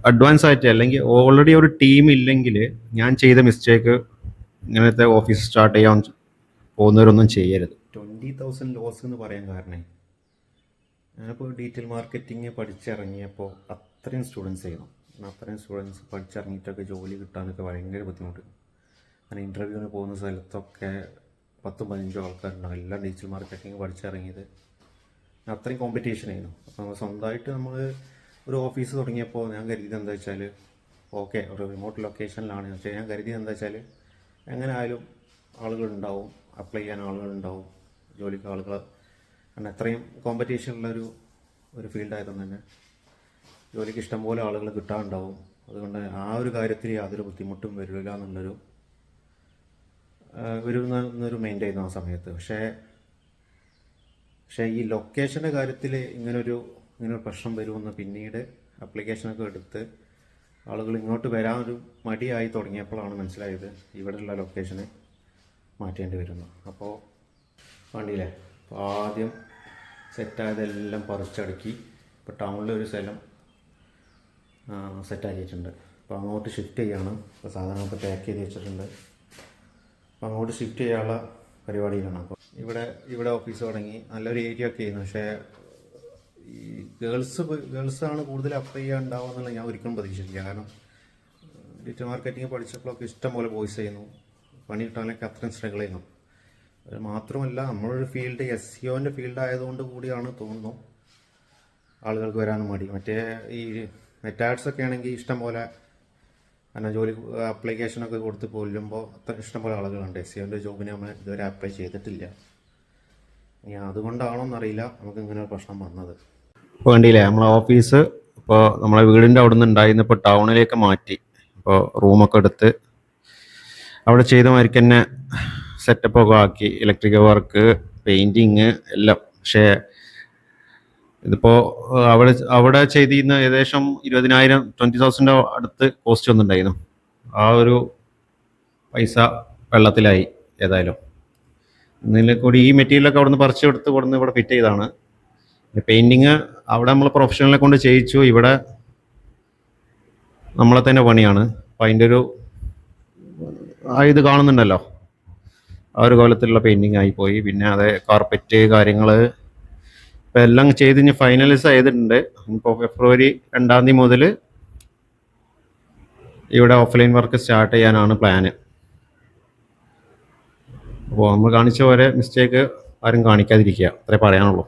Advance ആയിട്ട് അല്ലെങ്കിൽ already ഒരു ടീം ഇല്ലെങ്കിൽ ഞാൻ ചെയ്ത മിസ്റ്റേക്ക് ഇങ്ങനത്തെ ഓഫീസ് സ്റ്റാർട്ട് ചെയ്യാൻ പോകുന്നവരൊന്നും ചെയ്യരുത്. 20,000 ലോസ് എന്ന് പറയാൻ കാരണം ഞാനിപ്പോൾ ഡീറ്റെയിൽ മാർക്കറ്റിംഗ് പഠിച്ചിറങ്ങിയപ്പോൾ അത്രയും സ്റ്റുഡൻസ് ചെയ്യണം. അത്രയും സ്റ്റുഡൻസ് പഠിച്ചിറങ്ങിയിട്ടൊക്കെ ജോലി കിട്ടാനൊക്കെ ഭയങ്കര ബുദ്ധിമുട്ട്. അങ്ങനെ ഇൻ്റർവ്യൂവിന് പോകുന്ന സ്ഥലത്തൊക്കെ 10-15 ആൾക്കാരുണ്ടാവും, എല്ലാം ഡിജിറ്റൽ മാർക്കറ്റിംഗ് പഠിച്ചിറങ്ങിയത്. അത്രയും കോമ്പറ്റീഷൻ ആയിരുന്നു. അപ്പോൾ സ്വന്തമായിട്ട് നമ്മൾ ഒരു ഓഫീസ് തുടങ്ങിയപ്പോൾ ഞാൻ കരുതിയത് എന്താ വെച്ചാൽ, ഓക്കെ ഒരു റിമോട്ട് ലൊക്കേഷനിലാണ്, പക്ഷേ ഞാൻ കരുതിയത് എന്താ വെച്ചാൽ എങ്ങനെ ആയാലും ആളുകളുണ്ടാവും, അപ്ലൈ ചെയ്യാൻ ആളുകളുണ്ടാവും, ജോലിക്ക് ആളുകൾ. കാരണം അത്രയും കോമ്പറ്റീഷനുള്ളൊരു ഫീൽഡായതുകൊണ്ട് തന്നെ ജോലിക്ക് ഇഷ്ടംപോലെ ആളുകൾ കിട്ടാനുണ്ടാവും. അതുകൊണ്ട് ആ ഒരു കാര്യത്തിൽ യാതൊരു ബുദ്ധിമുട്ടും വരില്ല എന്നുള്ളൊരു മൈൻഡ് ആയിരുന്നു ആ സമയത്ത്. പക്ഷേ ഈ ലൊക്കേഷൻ്റെ കാര്യത്തിൽ ഇങ്ങനൊരു പ്രശ്നം വരുമെന്ന് പിന്നീട് അപ്ലിക്കേഷനൊക്കെ എടുത്ത് ആളുകൾ ഇങ്ങോട്ട് വരാനൊരു മടിയായി തുടങ്ങിയപ്പോഴാണ് മനസ്സിലായത് ഇവിടെയുള്ള ലൊക്കേഷനെ മാറ്റേണ്ടി വരുന്നു. അപ്പോൾ വണ്ടിയിലെ അപ്പോൾ ആദ്യം സെറ്റായതെല്ലാം പറിച്ചടുക്കി ഇപ്പോൾ ടൗണിലൊരു സ്ഥലം സെറ്റാക്കിയിട്ടുണ്ട്. അപ്പോൾ അങ്ങോട്ട് ഷിഫ്റ്റ് ചെയ്യാണ്. ഇപ്പോൾ സാധനമൊക്കെ പാക്ക് ചെയ്ത് വെച്ചിട്ടുണ്ട്. അപ്പോൾ അങ്ങോട്ട് ഷിഫ്റ്റ് ചെയ്യാനുള്ള പരിപാടിയിലാണ്. അപ്പോൾ ഇവിടെ ഓഫീസ് തുടങ്ങി നല്ലൊരു ഏരിയ ഒക്കെ ചെയ്യുന്നു. പക്ഷേ ഈ ഗേൾസാണ് കൂടുതൽ അപ്ലൈ ചെയ്യാനുണ്ടാവുക എന്നുള്ളത് ഞാൻ ഒരിക്കലും പ്രതീക്ഷിച്ചില്ല. കാരണം ഡിജിറ്റൽ മാർക്കറ്റിംഗ് പഠിച്ചപ്പോഴൊക്കെ ഇഷ്ടംപോലെ ബോയ്സ് ചെയ്യുന്നു, പണി കിട്ടാനൊക്കെ അത്രയും സ്ട്രഗിൾ ചെയ്യുന്നു. അത് മാത്രമല്ല നമ്മളൊരു ഫീൽഡ് SEOൻ്റെ ഫീൽഡ് ആയതുകൊണ്ട് കൂടിയാണ് തോന്നുന്നു ആളുകൾക്ക് വരാനും മടി. മറ്റേ ഈ നെറ്റ് ഒക്കെ ആണെങ്കിൽ ഇഷ്ടംപോലെ ജോലി അപ്ലിക്കേഷനൊക്കെ കൊടുത്ത് കൊല്ലുമ്പോൾ അത്ര ഇഷ്ടംപോലെ ആളുകളുണ്ട്. SEOൻ്റെ ജോബിന് നമ്മൾ ഇതുവരെ അപ്ലൈ ചെയ്തിട്ടില്ല. ഇനി അതുകൊണ്ടാണോ എന്നറിയില്ല നമുക്ക് ഇങ്ങനെ ഒരു പ്രശ്നം വന്നത്. ഇപ്പോൾ കണ്ടില്ലേ നമ്മളെ ഓഫീസ് ഇപ്പോൾ നമ്മളെ വീടിൻ്റെ അവിടെ നിന്ന് ഉണ്ടായിരുന്നു, ഇപ്പോൾ ടൗണിലേക്ക് മാറ്റി. ഇപ്പോൾ റൂമൊക്കെ എടുത്ത് അവിടെ ചെയ്ത മാതിരിക്ക് തന്നെ സെറ്റപ്പൊക്കെ ആക്കി, ഇലക്ട്രിക്കൽ വർക്ക്, പെയിൻറ്റിങ് എല്ലാം. പക്ഷേ ഇതിപ്പോൾ അവിടെ ചെയ്തിരുന്ന ഏകദേശം 20,000 അടുത്ത് കോസ്റ്റ് വന്നിട്ടുണ്ടായിരുന്നു. ആ ഒരു പൈസ വെള്ളത്തിലായി. ഏതായാലും ഇതിൽ കൂടി ഈ മെറ്റീരിയലൊക്കെ അവിടെ നിന്ന് പറിച്ചെടുത്ത് കൊടുന്ന് ഇവിടെ ഫിറ്റ് ചെയ്താണ്. പെയിൻറ്റിങ് അവിടെ നമ്മൾ പ്രൊഫഷണലിനെ കൊണ്ട് ചെയ്യിച്ചു, ഇവിടെ നമ്മളെ തന്നെ പണിയാണ്. അപ്പം അതിൻ്റെ ഒരു ഇത് കാണുന്നുണ്ടല്ലോ, ആ ഒരു കോലത്തിലുള്ള പെയിൻറ്റിങ് ആയിപ്പോയി. പിന്നെ അത് കാർപ്പറ്റ് കാര്യങ്ങൾ ഇപ്പം എല്ലാം ചെയ്ത് ഇനി ഫൈനലൈസ് ചെയ്തിട്ടുണ്ട്. ഇപ്പോൾ ഫെബ്രുവരി 2 മുതൽ ഇവിടെ ഓഫ്ലൈൻ വർക്ക് സ്റ്റാർട്ട് ചെയ്യാനാണ് പ്ലാന്. അപ്പോൾ നമ്മൾ കാണിച്ച പോലെ മിസ്റ്റേക്ക് ആരും കാണിക്കാതിരിക്കുക, അത്രേ പറയാനുള്ളൂ.